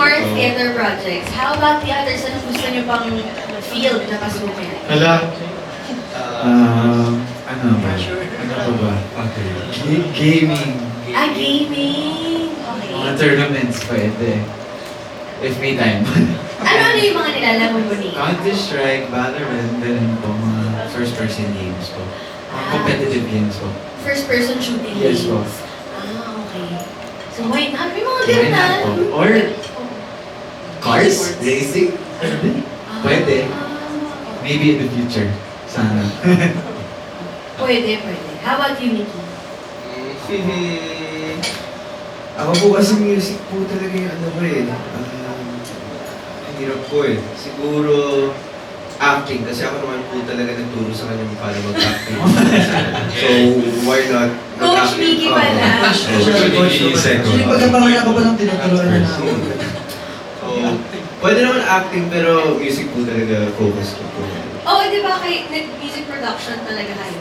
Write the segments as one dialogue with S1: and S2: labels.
S1: more theater projects. How about the others? Anong gusto nyo pang field na pasukin?
S2: Hala, ano ba? Ano pa ba? Okay. Gaming.
S1: Gaming!
S2: Mga
S1: Okay.
S2: tournaments pwede. If may time.
S1: Ano yung mga nilalaro mo ni?
S2: Counter-Strike, Valorant, ganun po. Mga first-person games po. Mga competitive games po.
S1: First-person shooting
S2: Yes, po.
S1: games. Okay. So, why not? May mga
S2: Why
S1: ganun na.
S2: not po? Or cars? Racing? Pwede. Maybe in the future. Sana.
S1: Pwede. How about you, Mickey?
S3: Ako po kasi music po talaga yung ano ko eh. Ang hirap po eh. Siguro acting kasi ako naman po talaga nagturo sa kanya paano mag-acting. So, why not?
S1: Coach Mickey pala.
S3: Actually, pagkapangalan ako pa ng tinuturuan na ako. So, pwede naman acting pero music po talaga focus ko po.
S1: Oh, di ba nag-music production talaga kayo?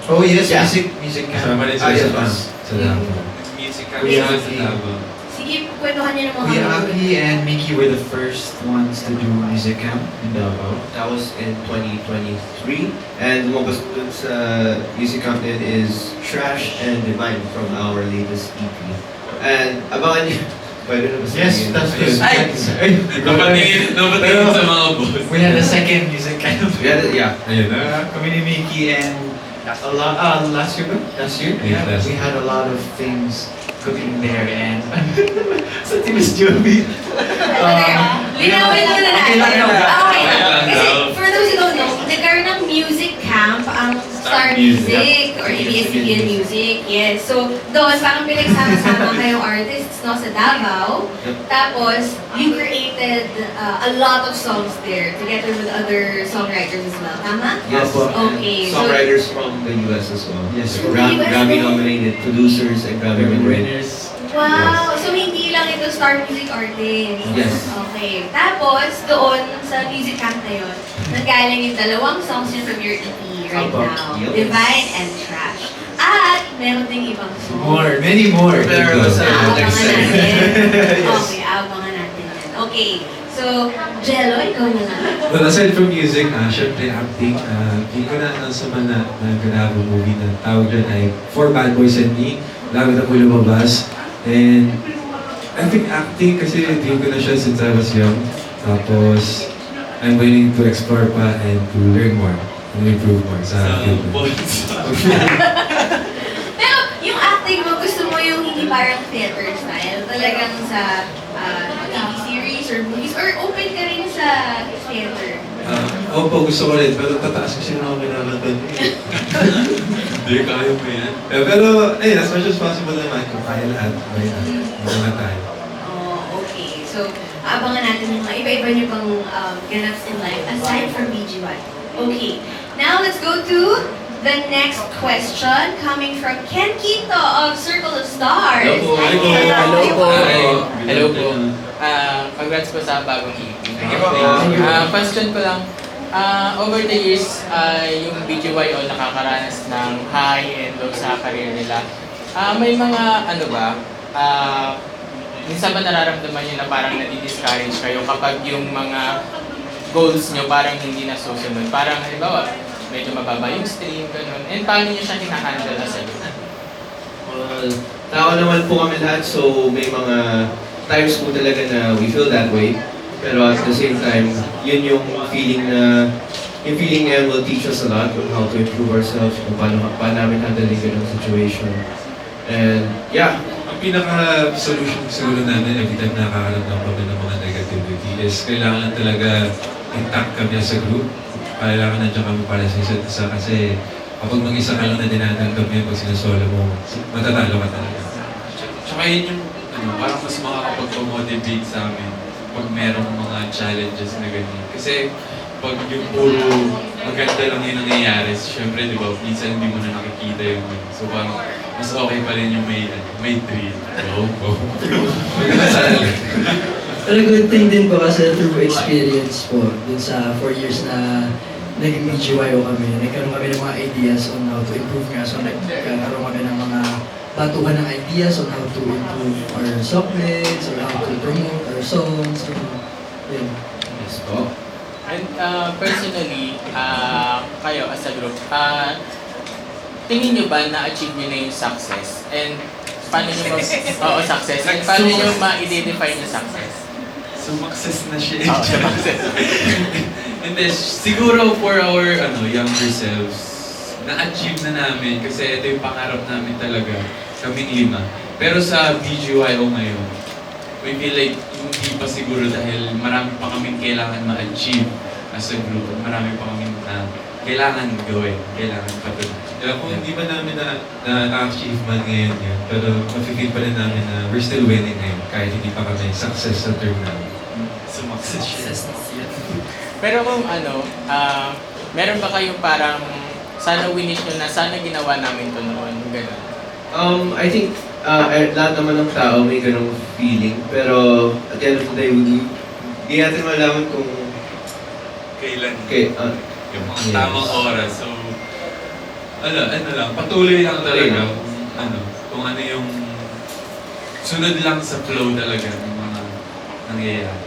S2: Oh yes,
S3: Yeah.
S2: music
S4: Kasama rin sa
S3: yes,
S4: isa
S3: boss.
S4: sa Davao.
S5: Music
S2: Kuya
S5: kami
S2: Aki.
S5: sa Davao.
S1: Sige, kwentuhan niyo ng mga
S2: Kuya Aki and Mickey were the first ones to do music camp in Davao.
S3: That was in 2023. And lumabas dun sa music content is Trash and Divine from our latest EP. And abangan niyo. Pwede na ba
S2: Yes,
S3: sabihin?
S2: that's
S3: Ayun.
S5: Napatingin sa mga boss.
S2: We had a second music camp.
S3: Yeah.
S4: Ayun na.
S2: Kami ni Mickey and a lot, last year ba? Last year?
S4: Yeah, last
S2: We had a lot of things cooking there and sa Timis Joby.
S1: Linawin mo na natin.
S2: Okay lang daw.
S1: Okay.
S5: Okay lang
S1: Kasi
S5: daw.
S1: for those who don't know, nagkaroon ng music camp ang Star Music or ABS-CBN Music. Yes. So, doon, parang pinagsama-sama kayong artists no, sa Davao. Tapos, you created a lot of songs there together with other songwriters as well. Tama?
S3: Yes.
S2: Opo.
S1: Okay. So,
S3: Songwriters from the US as well.
S2: Yes.
S3: Grammy-nominated producers and Grammy-nominated.
S2: Winners.
S1: wow! So, hindi lang ito Star Music artist.
S3: Yes.
S1: Okay. Tapos, doon sa music camp na yun, nanggaling yung dalawang songs yun from your EP right
S2: Opo.
S1: now.
S3: Yes.
S1: Divine and Trash. At meron ding ibang songs.
S2: More, many more.
S3: Pero sa next
S1: Abangan
S3: time.
S1: natin.
S3: Yes.
S1: Okay, abangan natin yan. Okay. So, Jello, ikaw muna.
S4: But aside from music, syempre acting, hindi ko na-announce naman na ganabo movie na tawag dyan ay For Bad Boys and Me. Lagi na po lumabas. And I think acting kasi dream ko na siya since I was young. Tapos, I'm willing to explore pa and to learn more and improve more
S5: Sa
S4: sa field.
S5: boys.
S1: Pero, yung acting mo, gusto mo yung hindi parang theater style? Talagang sa TV series or movies? Or open ka rin sa theater?
S4: Opo, gusto ko rin, pero tataas kasi na ako kinakanta niya.
S5: Hindi, kaya mo yan.
S4: Pero, ayun, as much as possible naman, kung kaya lahat, may mga tayo.
S1: Oh, okay. So, abangan natin yung mga iba-iba niyo pang ganaps in life aside from BGY. Okay. Now, let's go to the next question coming from Ken Quito of Circle of Stars.
S5: Hello po.
S1: Hi,
S5: Hello.
S1: Ken.
S6: Hello po.
S5: Hi.
S6: Hello po. Congrats po sa bagong EP.
S3: Thank you po.
S6: Question ko lang, over the years, yung BGYO nakakaranas ng high and low sa career nila. May mga ano ba, minsan ba nararamdaman nyo na parang nadi-discourage kayo kapag yung mga goals nyo parang hindi nasusunod? Parang halimbawa, medyo mababa yung stream, ganun. And paano nyo siya hinahandle as a group?
S3: Well, tao naman po kami lahat, so may mga times po talaga na we feel that way. Pero at the same time, yun yung feeling na will teach us a lot on how to improve ourselves, kung paano namin handling ganung situation. And yeah,
S4: Ang pinaka-solution siguro namin every time nakakaramdam kami ng mga negativity is kailangan lang talaga intact kami as a group. Kailangan nandiyan kami para sa isa't isa kasi kapag mag-isa ka lang na dinadanggap mo yun, pag sinasolo mo, matatalo ka talaga.
S5: Tsaka yun yung, parang mas makakapag-motivate sa amin pag merong mga challenges na ganyan. Kasi pag yung puro maganda lang yung nangyayari, syempre, di ba, minsan hindi mo na nakikita yung so parang mas okay pa rin yung may thrill. Go.
S7: Pero good thing din po kasi through experience po, dun sa 4 years na naging BGYO kami, nagkaroon kami ng mga ideas on how to improve nga. So nagkaroon kami ng mga batuhan ng ideas on how to improve our sockmates or how to promote songs, so, yun.
S3: Yes po.
S6: And personally, kayo as a group, tingin nyo ba na-achieve nyo na yung success? And paano nyo oo, success. And paano nyo ma-identify yung success?
S5: Sumakses na siya.
S6: Oo, success.
S5: And then, siguro for our younger selves, na-achieve na namin kasi ito yung pangarap namin talaga, kaming 5. Pero sa BGYO ngayon, we feel like hindi pa siguro dahil marami pa kaming kailangan ma-achieve as a group. Marami pa kaming kailangan gawin, kailangan patuloy.
S4: Yeah, kung hindi pa namin na-achieve man ngayon yun, pero mafe-feel pa rin namin na we're still winning ngayon kahit hindi pa kami success sa term namin.
S5: Sumakses siya.
S6: Pero kung meron ba kayong parang sana winish nyo na sana ginawa namin to noon, gano'n?
S3: I think lahat naman ng tao may ganong feeling, pero at the end of the day, hindi natin malaman kung
S5: Kailan? Yung mga
S3: Yes.
S5: tamang oras. So, ano lang, patuloy lang talaga. Kung ano yung sunod lang sa flow talaga ng mga nangyayari.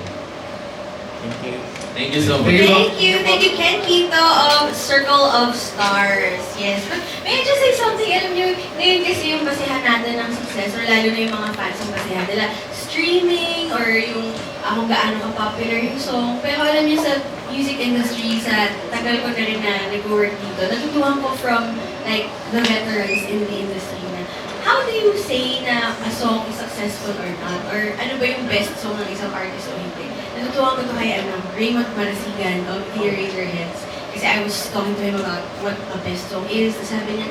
S6: Thank you.
S5: Thank you so much.
S1: Thank you, Ken Quito of Circle of Stars. Yes. But may I just say something, alam nyo, ngayon kasi yung basihan natin ng success, or lalo na yung mga fans ng basihan nila, streaming, or yung kung gaano ka-popular yung song. Pero alam niyo sa music industry, sa tagal ko na rin na nag-work dito, natutuhan ko from like the veterans in the industry na how do you say na a song is successful or not? Or ano ba yung best song ng isang artist o hindi? Natutuwa ko to kay Raymond Marasigan of Dear Razorheads. Kasi I was talking to him about what a best song is. Tapos sabi niya,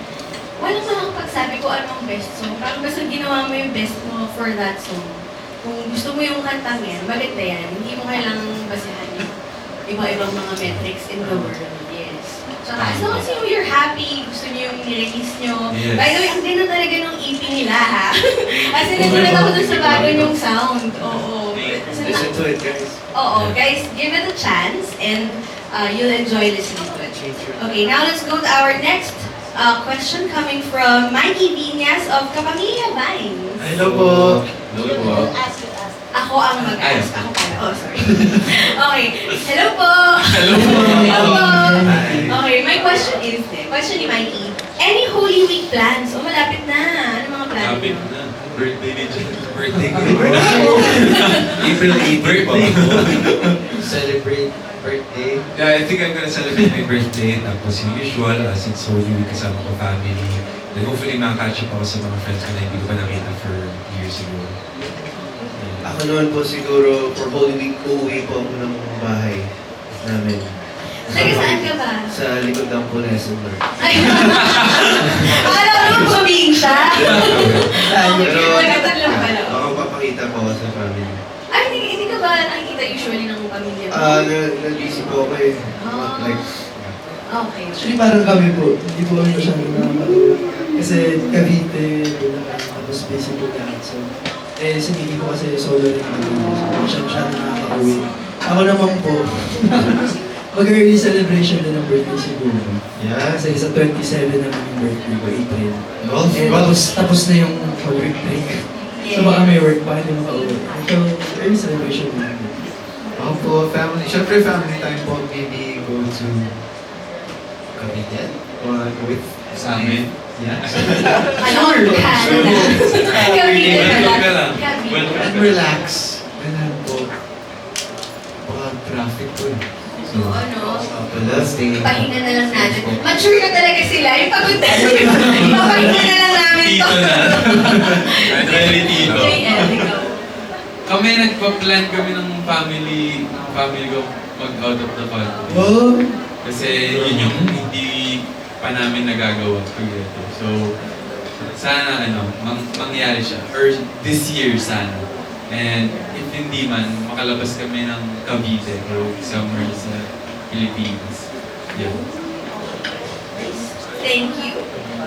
S1: walang makakapagsabi ko anong best song. Parang basta ginawa mo yung best mo for that song. Kung gusto mo yung kantang yan, maganda yan. Hindi mo kailangang basahan yung iba-ibang mga metrics in the world. Yes. Tsaka as long as you're happy, gusto niyo yung nirelease niyo.
S5: Yes.
S1: By the way, ang ganda talaga ng EP nila ha. As in, nagulat ako dun sa bago niyong sound. Oo.
S3: listen to it, guys.
S1: Oo, guys, give it a chance and you'll enjoy listening to it. Okay, now let's go to our next question coming from Mikey Viñas of Kapamilya Vines.
S3: Hello po.
S5: Hello po.
S1: Ako ang mag-ask. Ako pala. Oh, sorry. Okay. Hello po.
S5: Hello po.
S1: Hello po.
S3: Hi.
S1: Okay, my question is, question ni Mikey. Any Holy Week plans? O malapit na. Ano mga plans
S5: Kapit
S1: mo?
S5: na. Birthday ni Jen.
S4: Birthday ko.
S3: April 18 po.
S5: Birthday ko.
S3: Celebrate birthday.
S4: Yeah, I think I'm gonna celebrate my birthday. Tapos yung usual, since Holy Week kasama ko family. Then hopefully makaka-catch up ako sa mga friends ko na hindi ko pa nakita for years siguro.
S3: Ako naman po siguro, for Holy Week, uuwi po ako ng bahay namin.
S1: Taga saan ka ba?
S3: Sa likod ng po Nesumber.
S1: Ay, akala ko naman probinsya.
S3: Pero,
S1: Nagkatan lang pala.
S3: baka papakita po ako sa family.
S1: Ay, hindi ka ba nakikita usually ng pamilya mo?
S3: Nag-busy po ako eh.
S1: Ah.
S3: Like,
S1: Okay.
S7: Actually, parang kami po, hindi po kami masyadong nakapag-uwi. Kasi Cavite, Bulacan, tapos busy po lahat. So, si Nikki po kasi solo rin kami. So, siya masyadong nakaka-uwi. Ako naman po, mag-early celebration din ng birthday siguro.
S3: yeah.
S7: Kasi sa 27 naman yung birthday ko, April.
S3: Golf,
S7: Eh, tapos na yung work break. So baka may work pa, hindi makauwi. So, early celebration din.
S2: Ako po, family. Siyempre, family time po. Maybe go to Cavite or with
S5: Sa amin.
S2: Yeah.
S1: Ano? Canada. Cavite
S5: Welcome ka lang.
S1: Cavite.
S5: Welcome.
S2: And relax. Ganun po. Baka traffic po eh.
S1: So, ano?
S3: Pala, stay.
S1: Ipahinga na lang natin. Mature na talaga sila. Yung pagod na ipapahinga na lang namin to.
S5: Tito na. Very tito.
S1: JL, ikaw.
S5: Kami nagpa-plan kami ng family ko mag-out of the country.
S7: Oh,
S5: Kasi yun yung hindi pa namin nagagawa together. So, sana mangyari siya. Or this year sana. And if hindi man, makalabas kami ng Cavite o somewhere sa Philippines. Yeah.
S1: Thank you.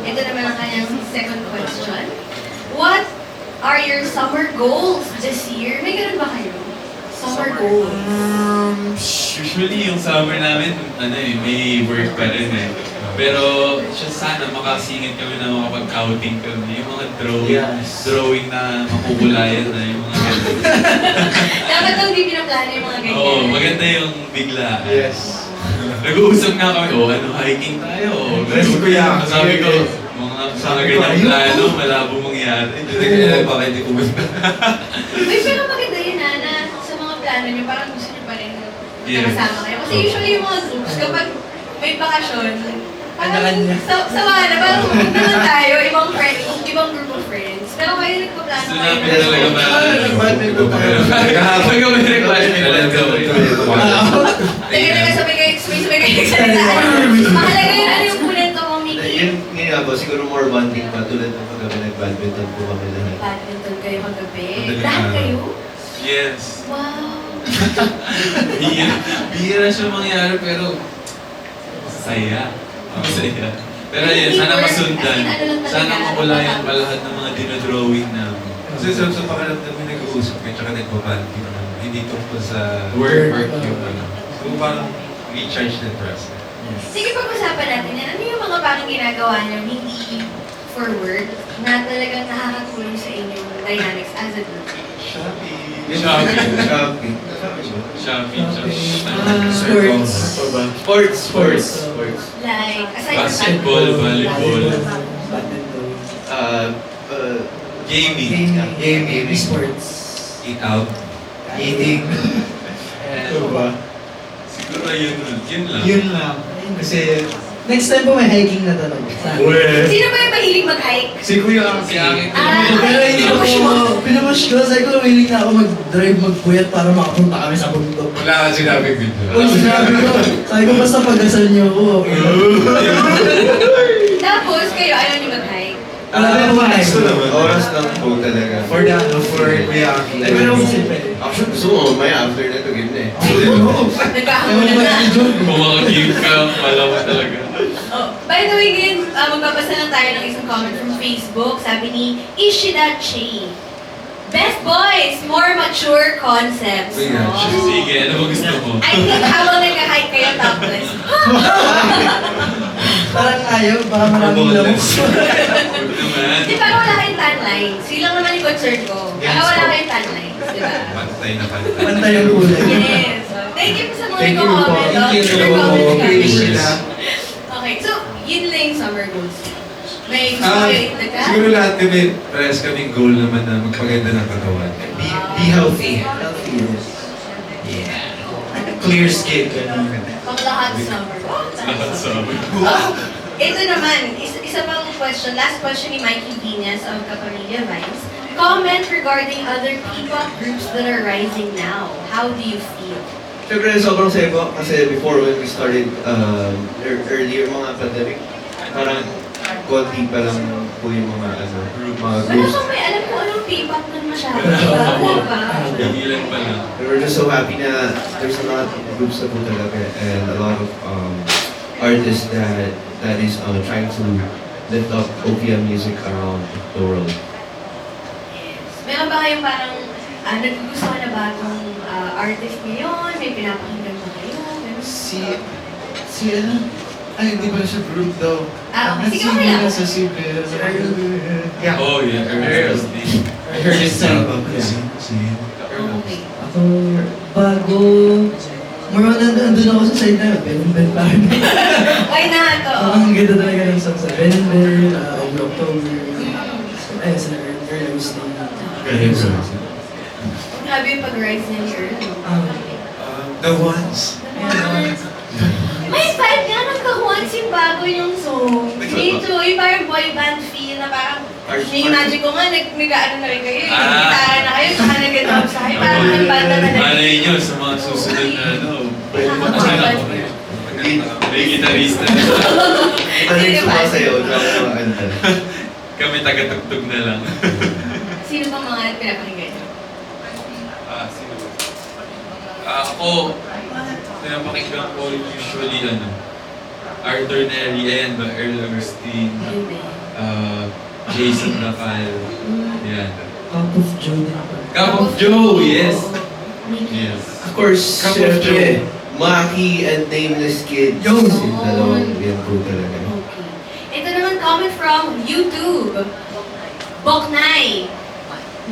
S1: Ito naman ang kanyang second question. What are your summer goals this year? May ganun ba kayo? Summer goals.
S5: Usually yung summer namin, may work pa rin eh. Pero siya sana makasingit kami na makapag-outing kami. Yung mga drawing
S3: Yes.
S5: na makukulayan na yung mga ganun.
S1: Dapat
S5: Oo, maganda yung bigla.
S3: Yes.
S5: Nag-uusap nga kami, ano, hiking tayo.
S2: Yes, kuya.
S5: Sabi ko, mga ganyang plano, malabo mangyari.
S4: Hindi kaya baka hindi pumunta.
S1: Uy, pero maganda yun na sa mga plano nyo, parang gusto nyo pa rin
S5: Yes.
S1: nakasama kayo. Kasi usually yung mga groups, kapag may bakasyon, parang
S7: Kanya-kanya.
S1: sawa na, parang pupunta naman tayo, ibang group of friends. Pero kayo nagpaplano
S5: Gusto
S1: kayo.
S5: namin talaga
S2: Badminton tayo.
S5: Pag kami request, let's go.
S1: Teka, sabay kayo nagsalita. Mahalaga yun, ano yung punento mo, Mickey?
S3: Yun nga po, siguro more bonding pa tulad ng paggabi nag-badminton po kami lahat.
S1: Badminton kayo kagabi.
S4: Madaling
S1: Lahat
S4: araw.
S1: kayo?
S5: Yes.
S1: Wow.
S5: Bihira siya mangyari, pero saya. Masaya. Pero yun, sana masundan. Sana makulayan pa lahat ng mga dinodrawing namin.
S4: Kasi sa pakiramdam may nag-uusap kayo tsaka nagbabanting naman. Hindi tungkol sa
S5: Work
S4: yung ano. So parang recharge na trust.
S1: Sige, pag-usapan natin yan. Ano yung mga parang ginagawa niyo, hindi for work, na talagang nakakatulong sa inyong dynamics as a group?
S3: Shopping.
S5: Shopping.
S3: Shopping.
S7: Sports.
S3: Sports.
S1: Like, aside
S5: Basketball, volleyball,
S7: Badminton.
S5: gaming.
S3: Gaming.
S7: Sports.
S4: Eat out.
S2: Eating.
S5: Ano ba? Siguro yun lang.
S2: Yun lang. Kasi,
S7: Next time po may hiking na talaga.
S1: Sino ba yung mahilig mag-hike?
S2: si Kuya ang
S5: Si Aki.
S7: Pero hindi ko pinupush ko. Sabi ko, willing na ako mag-drive, magpuyat para makapunta kami sa bundok.
S4: Wala kang sinabing video.
S7: Uy, sinabi ko, sabi ko basta pagdasal niyo ako. Okay lang.
S1: Tapos, kayo, ayaw niyo mag-hike?
S7: Wala na po hike.
S3: Gusto naman. Oras lang po talaga.
S2: for Kuya Aki.
S3: Ay,
S7: Pero
S3: pero
S7: kasi pwede.
S3: actually, gusto mo, may after na to, game na eh.
S1: Nagkakamulan na.
S5: Kung makag-game ka, malawa talaga.
S1: Oh, by the way, ngayon, magbabasa lang tayo ng isang comment from Facebook. Sabi ni Ishida Che. Best boys, more mature concepts.
S4: Sige,
S5: Sige, ano ba gusto mo?
S1: I think habang nag-hike kayo topless.
S7: Parang ayaw, baka maraming lamok.
S5: Huwag naman.
S1: Di ba wala kayong tan lines? Yun lang naman yung concern ko. Baka wala kayong tan lines, di ba?
S4: Pantay na pantay.
S7: Pantay ang kulay.
S1: Yes. So, thank you po sa mga
S2: Thank you po.
S1: nag-comment.
S2: Thank you
S1: Super
S2: po.
S1: comment kami.
S2: Ishida.
S1: Okay, so, yun lang yung summer goals. May gusto
S4: Ah,
S1: kayo itagka?
S4: siguro lahat kami, parehas kaming goal naman na magpaganda ng katawan.
S2: Be healthy.
S7: Healthy, yes.
S2: Clear skin.
S1: Pang lahat summer.
S5: Lahat sa amin.
S1: Ito naman, isa pang question. Last question ni Mikey Vinas of Kapamilya Vibes. Comment regarding other P-pop groups that are rising now. How do you feel?
S3: Siyempre, sobrang saya po kasi before when we started earlier mga pandemic, parang konti pa lang po yung mga
S1: Wala
S3: groups.
S1: kang may alam kung anong P-pop nun masyado. Wala ba?
S5: Ilan pa lang.
S3: We're just so happy na there's a lot of groups na po talaga and a lot of artists that is trying to lift up OPM music around the world.
S1: Yes. Meron ba kayong parang nagugustuhan na bagong artist ngayon? May pinapakinggan ba kayo? Meron?
S2: Si ano? Ay, hindi ba siya group daw?
S1: Sige, okay lang.
S2: Sa Sibel. Yeah.
S5: Oh, yeah. RSD.
S2: I heard his album.
S1: Okay.
S7: Ako, bago, more on nandun ako sa side na, Ben Ben parang.
S1: Why not? Oo.
S7: Ang ganda talaga ng songs sa Ben Ben, Over October, sa Earl Agustin.
S1: Grabe yung pag-rise niya ni Earl.
S4: The Ones.
S1: May vibe nga nagkahuans yung bago yung song. Dito, yung parang boy band feel na parang ni-imagine ko nga, nag-ano na rin kayo, gitara na kayo, saka nag-drum sa kayo, parang may banda na
S5: Malay nyo sa mga susunod na may gitarista.
S3: Italing sumasayaw na mga kanta.
S5: Kami tagatugtog na lang.
S1: Sino bang mga pinapakinggan niyo?
S5: Sino ba? Ako, pinapakinggan ko usually Arthur Neri and Earl Agustin,
S1: Yun din.
S5: Jason Dacal. Yan.
S7: Cup of Joe din pa.
S5: Cup of Joe, yes. Yes.
S3: Of course,
S4: Cup of
S3: syempre, Maki and Nameless Kids.
S7: Yo!
S3: Yung dalawang yan po talaga.
S1: Okay. Ito naman comment from YouTube. Boknay,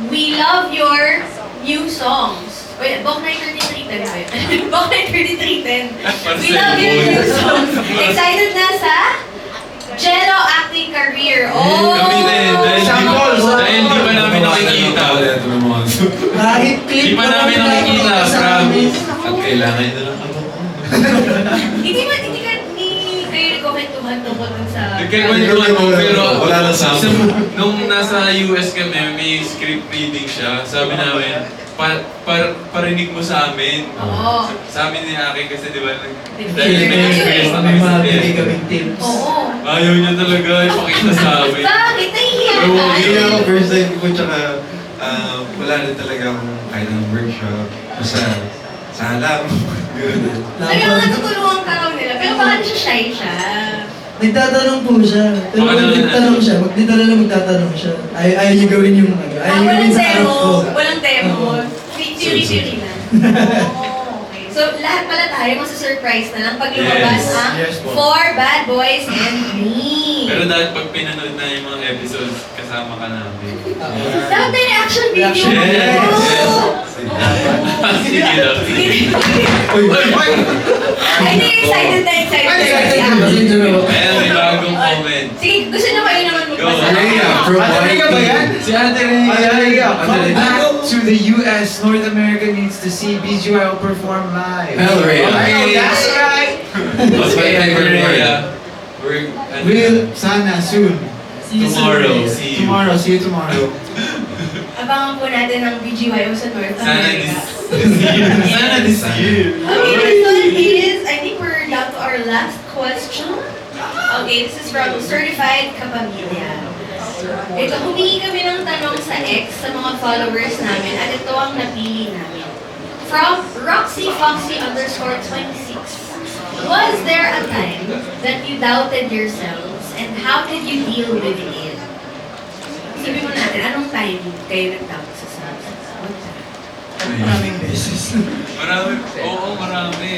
S1: we love your new songs. Wait, Boknay 3310 tayo. Boknay 3310.
S5: Para
S1: We
S5: sa
S1: love your
S5: phone.
S1: new songs. Excited na sa Jello acting career. Oh!
S5: Kami din, dahil di pa namin nakikita.
S7: Kahit clip
S5: Di pa namin nakikita, promise.
S4: At kailangan nyo lang ako.
S1: Hindi kayo nagkukwentuhan tungkol dun sa...
S5: Nagkikwentuhan ko, pero
S4: Wala lang sa amin.
S5: nung nasa US kami, may script reading siya. Sabi namin, parinig mo sa amin.
S1: Oo.
S5: Sa amin ni Aki kasi di ba, dahil
S1: Dahil
S5: may experience na
S7: May
S5: kami
S7: mga
S5: sa
S7: bigay
S5: theater.
S7: kaming tips.
S1: Oo.
S5: Ayaw niya talaga ipakita sa amin.
S1: Bakit? Nahihiya
S5: Oo,
S1: ka?
S4: Hindi ako first time ko, tsaka wala rin talaga akong kahit ng workshop. Basta sa alam.
S1: Kaya nga natutulungan ka raw nila. Pero baka siya shy siya.
S7: Nagtatanong po siya. Pero
S5: Baka
S7: pag
S5: naman,
S7: nagtanong siya, dito na lang magtatanong siya. Ayaw niyo gawin yung ano. Ayaw niyo
S1: Walang
S7: gawin sa harap
S1: demo.
S7: ko.
S1: Walang demo.
S7: Oo.
S1: Theory lang. Oh, okay. So, lahat pala tayo masa-surprise na lang pag lumabas
S5: Yes.
S1: ang
S2: Yes po.
S1: For Bad Boys and Me.
S5: Pero dahil pag pinanood na yung mga episodes, kasama ka namin.
S1: Dapat may reaction video.
S7: Reaction.
S5: Yes, yes.
S1: Oh.
S5: Sige daw, sige.
S1: Ay, hindi, excited na.
S7: Excited na.
S5: Ayan, may bagong comment.
S1: Sige, gusto niyo kayo naman magbasa.
S5: Go.
S2: Ate ba yan?
S5: Si Ate Rhea.
S2: Come back to the US. North America needs to see BGYO perform live.
S4: Hell, Rhea.
S2: Okay, that's right.
S5: Mas may Ate Rhea.
S2: Will, sana, soon.
S5: Tomorrow, see you.
S2: Tomorrow, see you tomorrow.
S1: Abangan po natin ang BGYO sa North
S5: Sana
S1: America.
S5: Sana this year.
S1: Okay, this one is, I think we're down to our last question. Okay, this is from Certified Kapamilya. Ito, humingi kami ng tanong sa X sa mga followers namin at ito ang napili namin. From Roxy Foxy _26. Was there a time that you doubted yourselves and how did you deal with it? Sabi mo natin, anong time kayo nag-doubt sa selves?
S7: Maraming beses.
S5: Marami, oo, marami.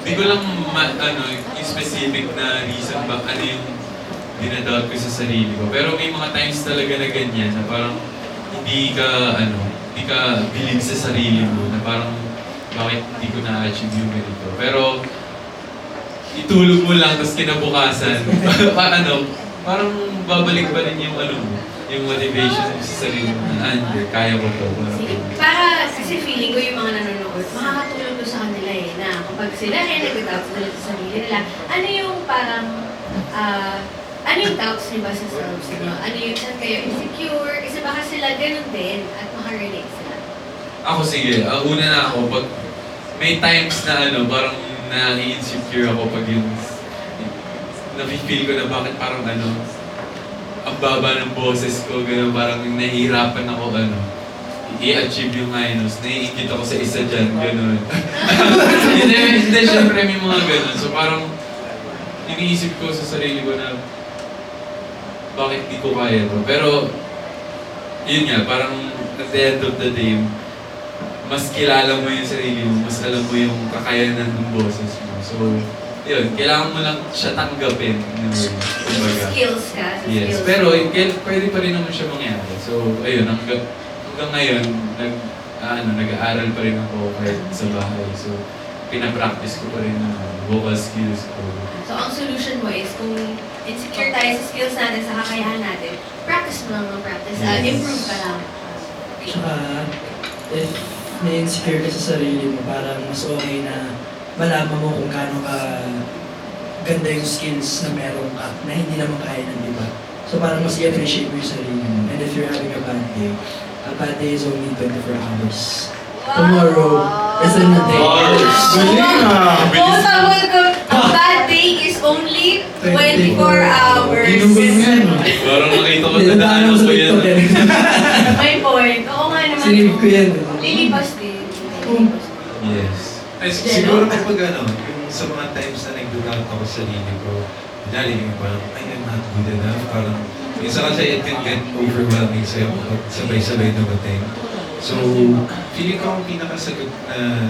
S5: Hindi ko lang yung specific na reason ba, ano yung dinadoubt ko sa sarili ko. Pero may mga times talaga na ganyan, na parang hindi ka believe sa sarili mo, na parang bakit hindi ko na-achieve yung ganito. Pero itulog mo lang, tapos kinabukasan, parang babalik pa rin yung yung motivation mo sa sarili mo na, kaya ko to.
S1: Para kasi feeling ko yung mga nanonood, makakatulong to sa kanila na kapag sila nag-doubt sila sa sarili nila, ano yung parang, ano yung doubts niyo ba sa selves niyo? Ano yung saan kayo insecure? Kasi baka sila ganun din at makarelate sila.
S5: Ako sige, una na ako, pag may times na parang na-insecure ako pag yung na-feel ko na bakit parang ang baba ng boses ko, gano'n, parang nahihirapan ako i-achieve yung high notes. Naiingit ako sa isa dyan, gano'n. Hindi, syempre may mga gano'n. So parang iniisip ko sa sarili ko na bakit di ko kaya to. Pero yun nga, parang at the end of the day, mas kilala mo yung sarili mo, mas alam mo yung kakayanan ng boses mo. So, yun, kailangan mo lang siya tanggapin. Kumbaga.
S1: Skills ka. Sa
S5: Yes,
S1: skills.
S5: pero pwede pa rin naman siya mangyari. So, ayun, hanggang ngayon, nag-aaral pa rin ako kahit sa bahay. So, pinapractice ko pa rin ang vocal skills ko.
S1: So, ang solution mo is kung insecure tayo sa skills natin, sa kakayahan natin, practice mo lang ng practice. Improve ka lang.
S7: Tsaka, if may insecure ka sa sarili mo, parang mas okay na malaman mo kung gaano ka ganda yung skills na meron ka, na hindi naman kaya ng iba. So parang mas i-appreciate mo yung sarili mo. And if you're having a bad day is only 24 hours. Tomorrow is a new day.
S2: Galing ah!
S1: Oo, tawag ko. A bad day is only 24 hours.
S2: Inumin mo yan ah.
S5: Parang nakita ko
S7: Hindi,
S5: sa daanan
S7: sa
S5: ko yan.
S7: TikTok eh.
S1: May point. Oo nga naman.
S7: Sinave ko yan.
S1: Lilipas din.
S5: Yes.
S4: Ay, siguro kapag yung sa mga times na nag-doubt ako sa sarili ko, dali yung parang, I'm not good enough. Parang, minsan kasi it can get overwhelming sa'yo kapag sabay-sabay dumating. So, feeling ko ang pinakasagot na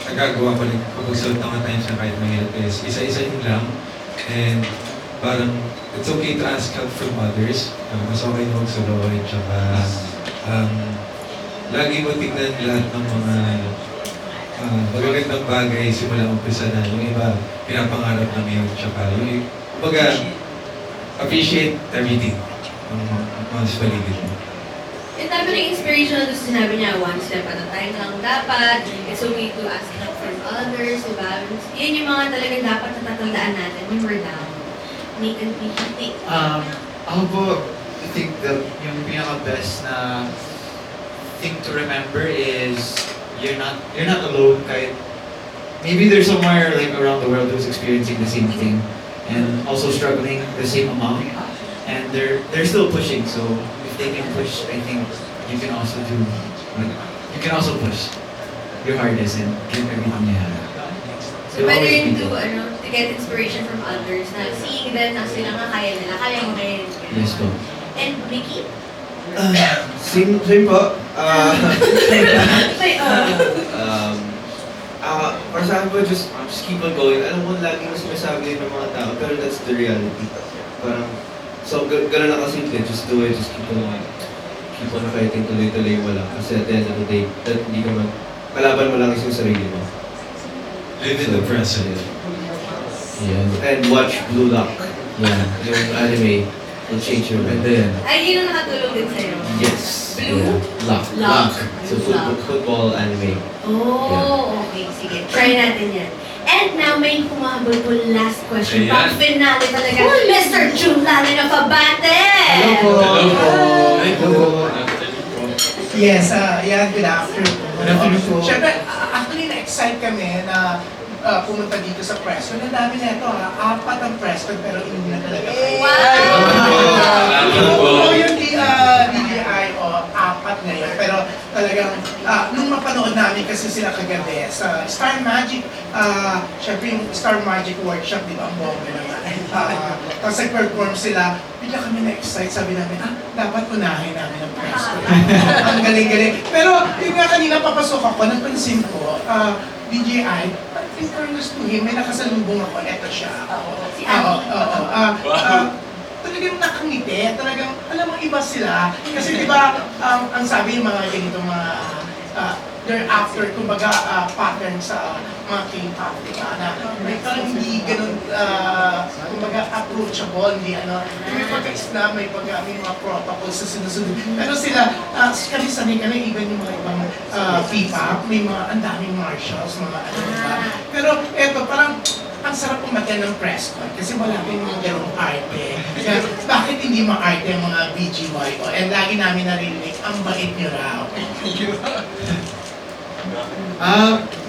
S4: nagagawa ko rin kapag sa mga times na kahit mahirap is isa-isahin lang. And parang, it's okay to ask help from others. Mas okay na magsuluhin. Tsaka, lagi mo tignan lahat ng mga magagandang bagay simula umpisa na. Yung iba, pinapangarap ng yun. Tsaka yung kumbaga, appreciate everything ng mga sa paligid mo.
S1: Yung dami ng inspirational doon sinabi niya, one step at a time lang dapat, it's okay to ask help from others, diba? Yun yung mga talagang dapat natatandaan natin when we're down. Make and be.
S2: Ako po, I think yung pinaka-best na thing to remember is you're not alone kahit maybe there's somewhere like around the world who's experiencing the same thing and also struggling the same amount and they're still pushing, so if they can push, I think you can also push your hardest and give everything you have.
S1: So pwede rin to get inspiration from others na seeing them na sila nga kaya nila, kaya mo rin.
S2: Yes po.
S1: And Mickey?
S3: Same po.
S1: May,
S3: Para sa akin po, just keep on going. Alam ko, lagi mo sinasabi ng mga tao, pero that's the reality. Parang, so, gano'n na kasimple, just do it, just keep on fighting, tuloy-tuloy mo lang. Kasi at the end of the day, that hindi ka kalaban mo lang is yung sarili mo.
S4: Live in the present.
S3: Yeah. And watch Blue Lock. Yeah. Yung anime will change your mind.
S1: ay, yun ang nakatulong din sa'yo.
S3: Yes.
S1: Blue?
S3: Lock.
S1: Lock.
S3: So football anime.
S1: Oh, okay. Sige, try natin yan. And now, may humahabol po last question.
S5: Ayan.
S1: Pang finale talaga. Mr. June Lalin of Abate!
S7: Hello po.
S2: Hello po.
S8: Yes, good afternoon.
S2: Good afternoon po.
S8: Siyempre, actually na-excite kami na pumunta dito sa Preston. Ang dami na ito, 4 ang Preston pero hindi na talaga kayo.
S5: Salamat po.
S8: Oo, yung DDI, 4 ngayon. Pero talagang, nung mapanood namin kasi sila kagabi sa Star Magic, syempre yung Star Magic Workshop, di ba, ang bomba naman. Tapos nag-perform sila, bigla kami na-excite, sabi namin, dapat unahin namin ang Preston. Ang galing-galing. Pero yung nga kanina papasok ako, napansin ko, DJI, in fairness to him, may nakasalubong ako, eto siya.
S1: Si Ani.
S8: Talagang nakangiti, talagang, alam mo, iba sila. Kasi di ba, ang sabi yung mga ganito, mga, they're after, kumbaga, pattern sa mga K-pop, di ba? Na may parang hindi ganun, kumbaga, approachable, hindi ano. May pagka-Islam, may mga protocols sa sinusunod. Pero sila, kami sanay kami, even yung mga ibang P-pop, may mga ang daming martials, mga ano, di ba? Pero eto, parang, ang sarap umaten ng press con kasi wala kang mga ganong arte. Kaya, bakit hindi ma-arte ang mga BGYO? And lagi namin narinig, ang bait niyo raw.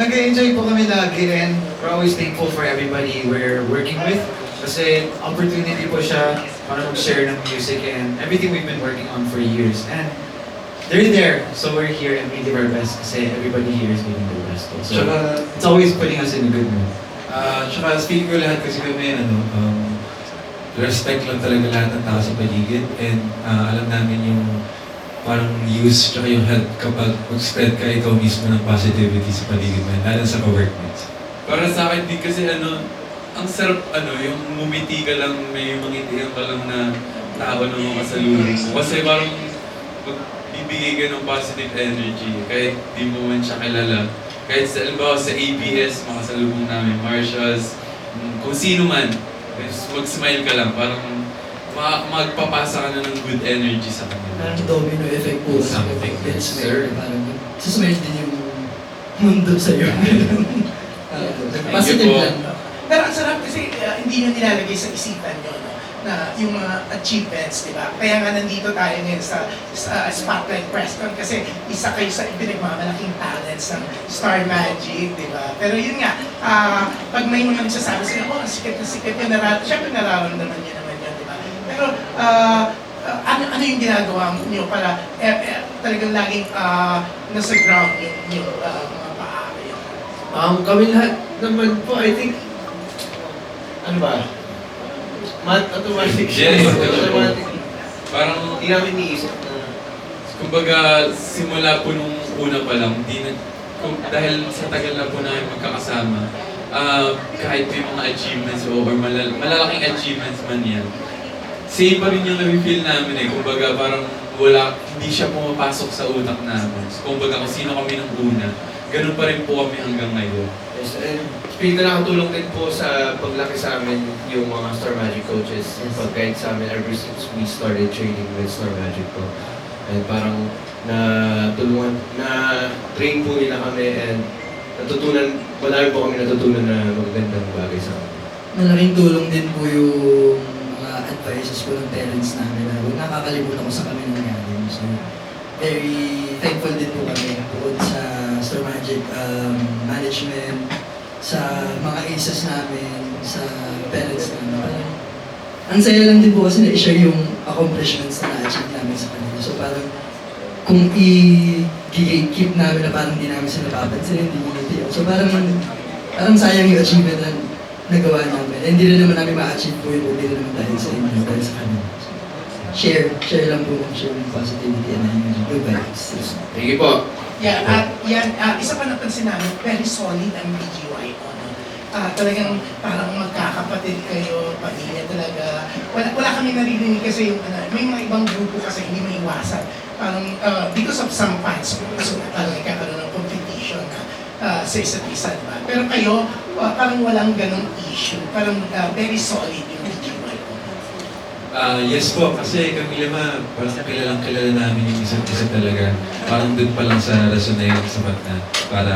S2: Nag-enjoy po kami lagi and we're always thankful for everybody we're working with. Kasi opportunity po siya para mag-share ng music and everything we've been working on for years. And they're there, so we're here and we give our best kasi everybody here is giving their best. So
S4: Tsaka,
S2: it's always putting us in a good mood.
S4: tsaka speaking ko lahat kasi kami, respect lang talaga lahat ng tao sa paligid and alam namin yung parang use tsaka yung help kapag mag-spread ka ikaw mismo ng positivity sa paligid mo, lalo sa ka-workmates.
S5: Para sa akin, di kasi ang sarap yung ngumiti ka lang, may mangitihan ka lang na tao na mga kasalubong mo. Kasi parang magbibigay ka ng positive energy kahit di mo man siya kilala. Kahit sa, alimbawa, sa ABS, makasalubong namin, Marshals, kung sino man, mag-smile ka lang, parang magpapasa ka na ng good energy sa kanila.
S7: Parang domino effect po.
S5: Something,
S7: It's
S5: sir.
S7: parang susmile din yung mundo sa'yo. Positive
S5: po.
S7: lang.
S8: Pero ang sarap kasi hindi nyo nilalagay sa isipan nyo, no? Na yung mga achievements, di ba? Kaya nga nandito tayo ngayon sa Spotlight Preston kasi isa kayo sa pinagmamalaking talents ng Star Magic, di ba? Pero yun nga, pag may mga nagsasabi sila, ang sikat na sikat yun, syempre nararamdaman nyo naman yun, di ba? Pero ano yung ginagawa nyo para talagang laging nasa ground yung mga paa yun?
S3: Kami lahat naman po, I think, ano ba? Automatic siya.
S5: Yes,
S3: Automatic.
S5: Parang,
S3: Hindi namin niisip na
S5: kumbaga, simula po nung una pa lang, dahil sa tagal na po namin magkakasama, kahit may mga achievements or malalaking achievements man yan, same pa rin yung nafe-feel namin eh. Kumbaga, parang hindi siya pumapasok sa utak namin. Kung baga kung sino kami ng una, ganun pa rin po kami hanggang ngayon.
S3: Yes, and feel na nakatulong din po sa paglaki sa amin yung mga Star Magic coaches.
S7: Yes.
S3: Pag-guide sa amin ever since we started training with Star Magic po. And parang na-train po nila kami and marami po kami natutunan na magagandang bagay sa amin.
S7: Malaking tulong din po yung mga advices po ng parents namin na huwag nakakalimutan ko sa kami nangyari. So, very thankful din po kami bukod sa Star Magic management, sa mga aces namin, sa parents namin. Parang, ang saya lang din po kasi na-share yung accomplishments na na-achieve namin sa kanila. So parang kung i-keep namin na parang hindi namin sila papansin, hindi. So parang sayang yung achievement na nagawa namin. And hindi rin naman namin ma-achieve po yun, hindi rin naman dahil sa inyo, dahil sa kanila. Share lang po kung share ng positivity and good vibes.
S3: Thank you po.
S8: Yeah, at yan, isa pa napansin namin, very solid ang BGYO. Talagang parang magkakapatid kayo, pamilya talaga. Wala kami naririnig kasi yung may mga ibang grupo kasi hindi maiwasan. Parang because of some fans, so parang nagkakaroon ng competition sa isa't isa, diba? Pero kayo, parang walang ganong issue. Parang very solid yung BGYO.
S4: Yes po, kasi kami lima, parang kilala namin yung isa't isa talaga. Parang doon pa lang sa rason na yun, sapat na, para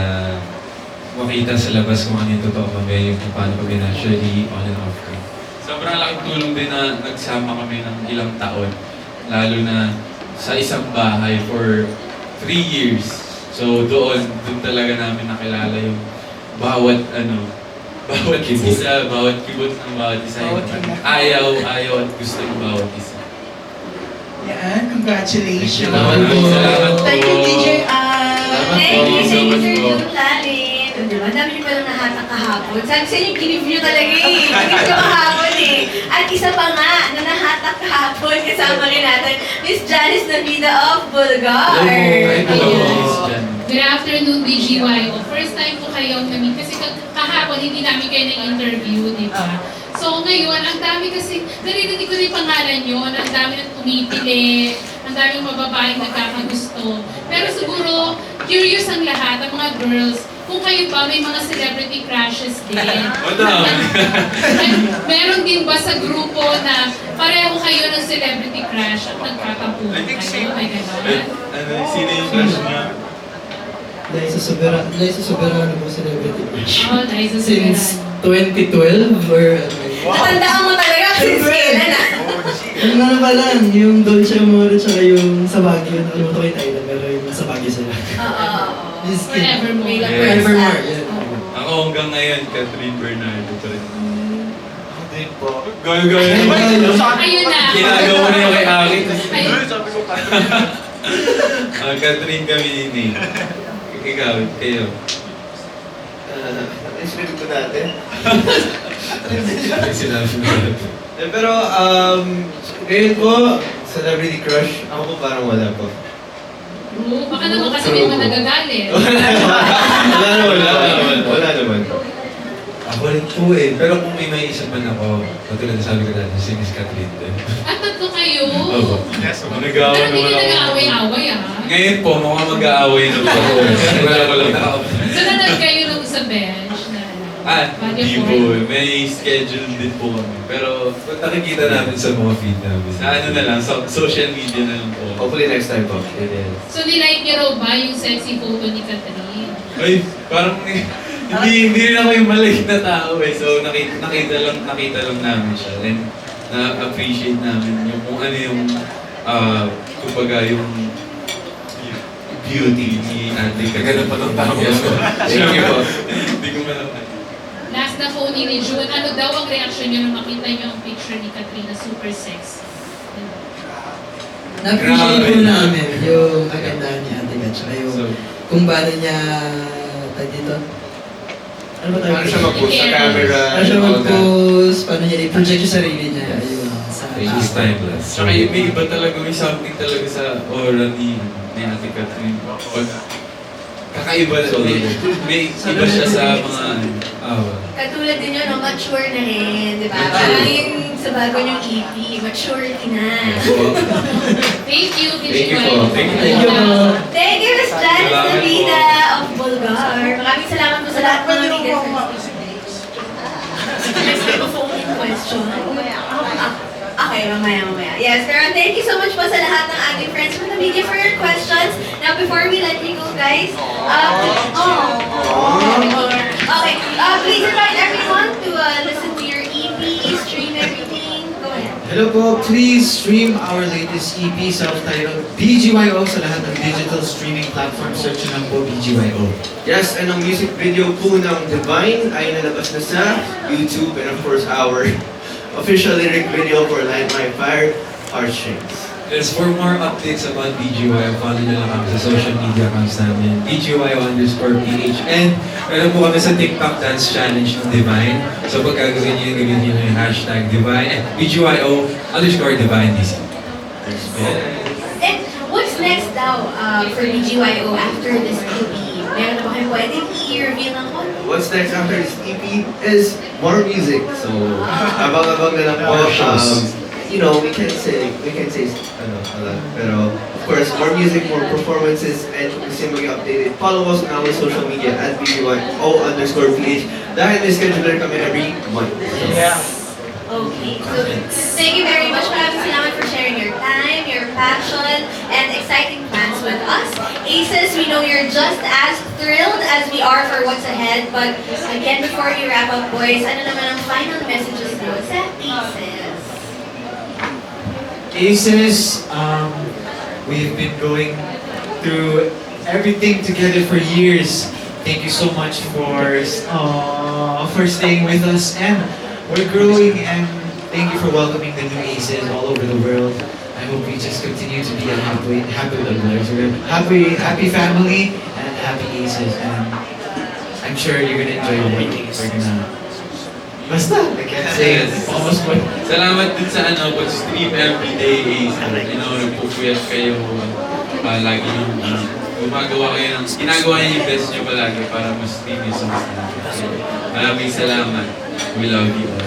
S4: makita sa labas kung ano yung totoo kami, yung kung paano kami naturally on and off kami.
S5: Sobrang laking tulong din na nagsama kami ng ilang taon. Lalo na sa isang bahay for 3 years. So doon talaga namin nakilala yung bawat
S4: Kibot.
S5: isa, bawat kibot ng bawat isa.
S8: Bawat
S5: Yung
S8: kibot.
S5: ayaw at gusto ng bawat isa.
S8: Yan, congratulations.
S5: Salamat po.
S8: Thank you, DJ
S1: Thank you,
S5: so much po.
S1: Sir Lalit. Diba? Ang dami niyo palang nahatak kahapon. Sabi sa inyo, ginip niyo talaga eh. Ginip niyo kahapon eh. At isa pa nga, na nahatak kahapon, kasama rin natin, Miss Janice Navida of Bulgar.
S5: Hello,
S1: Ayan.
S5: Miss Jan.
S9: Good afternoon, BGYO. First time po kayong namin kasi kahapon hindi namin kayo na-interview, di ba? So ngayon, ang dami kasi, narinig ko na yung pangalan nyo, na ang dami nang pumipili, ang daming mababaeng nagkakagusto. Pero siguro, curious ang lahat, ang mga girls, kung kayo ba may mga celebrity crushes din? Meron din ba sa grupo na pareho kayo ng celebrity crush at nagkakampuhan kayo? May gano'n?
S5: Sino yung crush niya?
S7: Liza Soberano po celebrity crush.
S9: Oh, Liza
S7: Since
S9: Soberano.
S7: 2012 or
S1: Natandaan mo talaga since kailan ah.
S7: ano pa lang, yung Dolce Amore tsaka yung sa Baguio, nakalimutan ko yung title, pero yung sa Baguio sila.
S1: Oo.
S7: This kid.
S9: Forevermore.
S1: May lang
S5: Yes.
S7: Forevermore, yeah.
S5: Ako hanggang ngayon, Catherine Bernardo pa rin.
S2: Ako din po.
S5: Gaya.
S9: Ayun na.
S5: Ginagawa mo na yung kay Aki.
S9: Ayun.
S5: Catherine kami ni Nate. Ikaw, kayo.
S3: Naisipin ko dati.
S4: Sinabi mo.
S3: Pero, ngayon po, celebrity crush, ako po parang wala po.
S9: Oo, baka naman kasi may mga nagagalit.
S3: Wala naman.
S4: Ako rin po eh. Pero kung may isip man ako, katulad na sabi ko dati, si Miss Catherine din.
S9: At tatlo kayo.
S4: Opo.
S9: Pero
S5: Nag-aaway
S9: hindi
S5: naman
S9: na
S5: ako.
S9: nag-aaway-aaway ah.
S5: Ngayon po, mukhang mag-aaway na po. Wala ko lang.
S9: So nanag kayo nung sa bench na
S5: Hindi po. May schedule din po kami. Pero
S4: Kung nakikita namin sa mga feed namin.
S5: sa ano na lang, sa social media na lang po.
S3: Hopefully next time po.
S9: So nilike niyo raw ba yung sexy photo ni Catherine?
S5: Ay, parang hindi rin ako yung maliit na tao eh. So nakita lang namin siya. And na-appreciate namin yung kung ano yung kumbaga yung beauty ni Ate.
S4: Kagano pa ng tao.
S3: Thank you po.
S5: Hindi ko malaman.
S9: Last na phone ni June, ano daw ang reaction niyo nung makita niyo ang picture ni Catherine na super sexy?
S7: Na-appreciate
S5: Grabe.
S7: po namin yung kagandahan ni Ate Kat, tsaka yung
S5: So,
S7: kung paano niya, tag dito? Ano ba
S3: Paano
S7: tawag?
S3: siya mag-post sa camera?
S7: Paano siya
S3: and all that?
S7: mag-post, paano niya i-project yung sarili niya, ayun, sa
S4: It's timeless.
S5: Tsaka may iba talaga, may something talaga sa aura ni Ate Catherine. Pag kakaiba na, may iba siya sa mga
S4: Ah,
S1: Katulad din yun, no? Mature na rin, di ba? Parang yung sa bago niyong EP. Maturity na.
S9: Thank you,
S3: Thank you
S9: BGY.
S3: po. Thank you.
S7: Thank you po.
S1: Thank you, Miss Janice
S5: Salamat po.
S1: Navida of Bulgar. Maraming salamat po sa lahat ng
S8: Pwede
S1: mga
S8: mo
S1: bigas.
S8: ako mapag-sibix.
S1: Next time, phone-in question. Okay, mamaya. Yes, pero thank you so much po sa lahat ng ating friends from the media for your questions. Now, before we let you go, guys, okay, please invite everyone to listen to your EP, stream everything. Go ahead.
S2: Hello po, please stream our latest EP self-titled BGYO sa lahat ng digital streaming platform. Search nyo lang po BGYO.
S3: Yes, and ang music video po ng Divine ay nalabas na sa YouTube and of course our official lyric video for Light My Fire, Heartstrings.
S4: Yes, for more updates about BGY, follow nyo lang kami sa social media accounts namin, BGY_PH. And meron po kami sa TikTok Dance Challenge ng Divine. So pag gagawin nyo, gawin nyo yung hashtag Divine, BGYO_Divine DC.
S1: And what's next daw for BGYO after this EP? Meron na ba kayong pwedeng i-reveal ng konti?
S3: What's next after this EP is more music. So, abang-abang na lang po. You know, we can say ano, a lot. Pero, of course, more music, more performances, and kung gusto maging updated, follow us on our social media at BGYO_PH. Dahil may scheduler kami every month. So,
S8: Yeah.
S1: Okay, so thank you very much. Maraming salamat for sharing your time, your passion, and exciting plans with us. Aces, we know you're just as thrilled as we are for what's ahead. But again, before we wrap up, boys, ano naman ang final messages mo sa Aces?
S2: Aces, we've been going through everything together for years. Thank you so much for staying with us, and we're growing, and thank you for welcoming the new Aces all over the world. I hope we just continue to be a happy family and happy Aces, and I'm sure you're gonna enjoy the meetings. We're gonna basta, I can't say it. Almost what.
S5: Salamat din sa pag-stream everyday, Ace. Nagpupuyat kayo. Lagi yung ginagawa niyo yung best niyo palagi para mas stream yung songs natin. Maraming salamat. We love you all.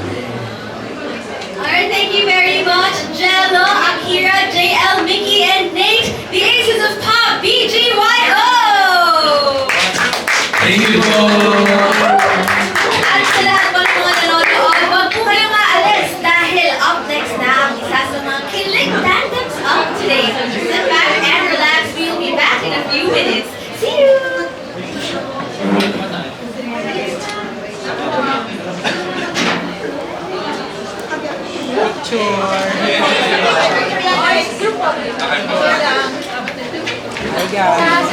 S1: Alright, thank you very much, Jello, Akira, JL, Mickey, and Nate, the Aces of Pop, BGYO!
S5: Thank you po!
S1: At sa lahat po ng mga nanonood, huwag po kayong aalis dahil up next na ang isa sa mga kilig tandems of today. So just sit back and relax. We'll be back in a few minutes. See you!
S8: Hi guys.